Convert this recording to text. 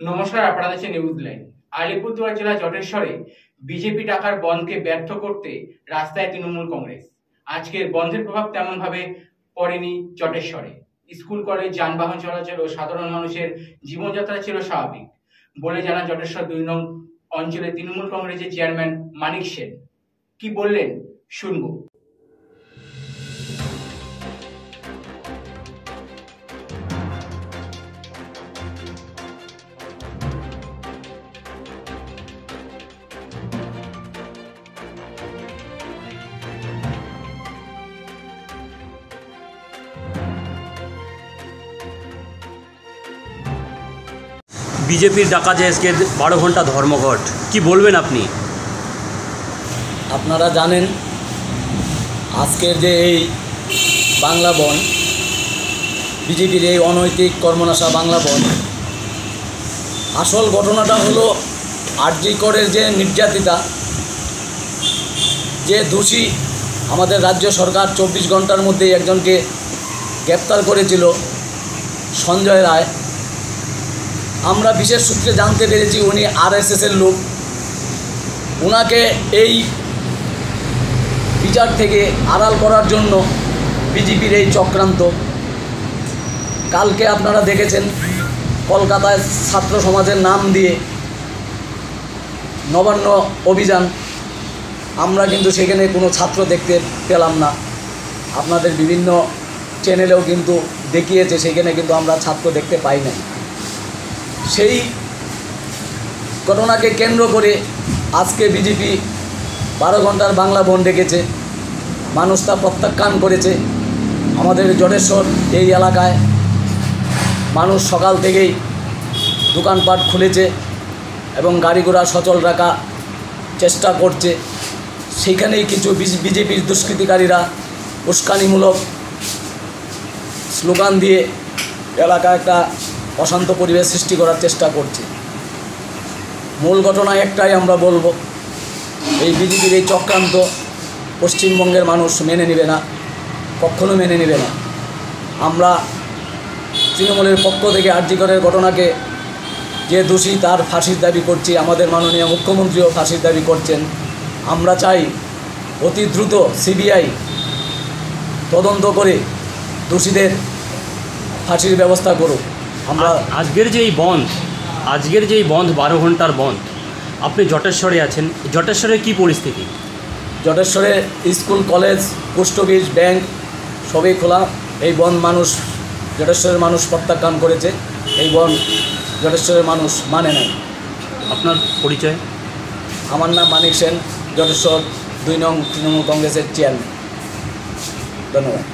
নমস্কার, আপনারা দেখছেন নিউজ লাইন। আলিপুরদুয়ার জেলা জটেশ্বরে বিজেপি ডাকার বন্ধকে ব্যর্থ করতে রাস্তায় তৃণমূল কংগ্রেস। আজকের বন্ধের প্রভাব তেমন ভাবে পড়েনি জটেশ্বরে। স্কুল কলেজ, যানবাহন চলাচল ও সাধারণ মানুষের জীবনযাত্রা ছিল স্বাভাবিক বলে জানান জটেশ্বর 2 নং অঞ্চলের তৃণমূল কংগ্রেসের চেয়ারম্যান মানিক সেন। কি বললেন শুনবো। বিজেপির ডাকা যে আজকে 12 ঘন্টা ধর্মঘট, কি বলবেন আপনি? আপনারা জানেন আজকের যে এই বাংলা বন, বিজেপির এই অনৈতিক কর্মনাশা বাংলা বন, আসল ঘটনাটা হলো আরজি করের যে নির্যাতিতা, যে দোষী আমাদের রাজ্য সরকার 24 ঘন্টার মধ্যে একজনকে গ্রেপ্তার করেছিল, সঞ্জয় রায়। আমরা বিশেষ সূত্রে জানতে পেরেছি উনি আরএসএসের লোক। ওনাকে এই বিচার থেকে আড়াল করার জন্য বিজেপির এই চক্রান্ত। কালকে আপনারা দেখেছেন কলকাতায় ছাত্র সমাজের নাম দিয়ে নবান্ন অভিযান। আমরা কিন্তু সেখানে কোনো ছাত্র দেখতে পেলাম না। আপনাদের বিভিন্ন চ্যানেলেও কিন্তু দেখিয়েছে, সেখানে কিন্তু আমরা ছাত্র দেখতে পাই না। সেই ঘটনাকে কেন্দ্র করে আজকে বিজেপি 12 ঘন্টার বাংলা বন ডেকেছে। মানুষ তা প্রত্যাখ্যান করেছে। আমাদের জটেশ্বর এই এলাকায় মানুষ সকাল থেকেই দোকানপাট খুলেছে এবং গাড়ি ঘোড়া সচল রাখা চেষ্টা করছে। সেইখানেই কিছু বিজেপির দুষ্কৃতিকারীরা উস্কানিমূলক স্লোগান দিয়ে এলাকায় একটা অশান্ত পরিবেশ সৃষ্টি করার চেষ্টা করছে। মূল ঘটনা একটাই আমরা বলবো, এই বিজেপির এই চক্রান্ত পশ্চিমবঙ্গের মানুষ মেনে নেবে না, কখনো মেনে নেবে না। আমরা তৃণমূলের পক্ষ থেকে আরজি করের ঘটনাকে যে দোষী তার ফাঁসির দাবি করছি। আমাদের মাননীয় মুখ্যমন্ত্রীও ফাঁসির দাবি করছেন। আমরা চাই অতি দ্রুত সিবিআই তদন্ত করে দোষীদের ফাঁসির ব্যবস্থা করুক। আমরা আজকের যে এই বন্ধ 12 ঘন্টার বন্ধ, আপনি জটেশ্বরে আছেন, জটেশ্বরে কি পরিস্থিতি? জটেশ্বরে school, college, post office, bank সবই খোলা। এই বন্ধ জটেশ্বরের মানুষ প্রত্যাখ্যান করেছে। এই বন্ধ জটেশ্বরের মানুষ মানে নাই। আপনার পরিচয়? আমার নাম মানিক সেন, জটেশ্বর 2 নং তৃণমূল কংগ্রেসের চেয়ারম্যান। ধন্যবাদ।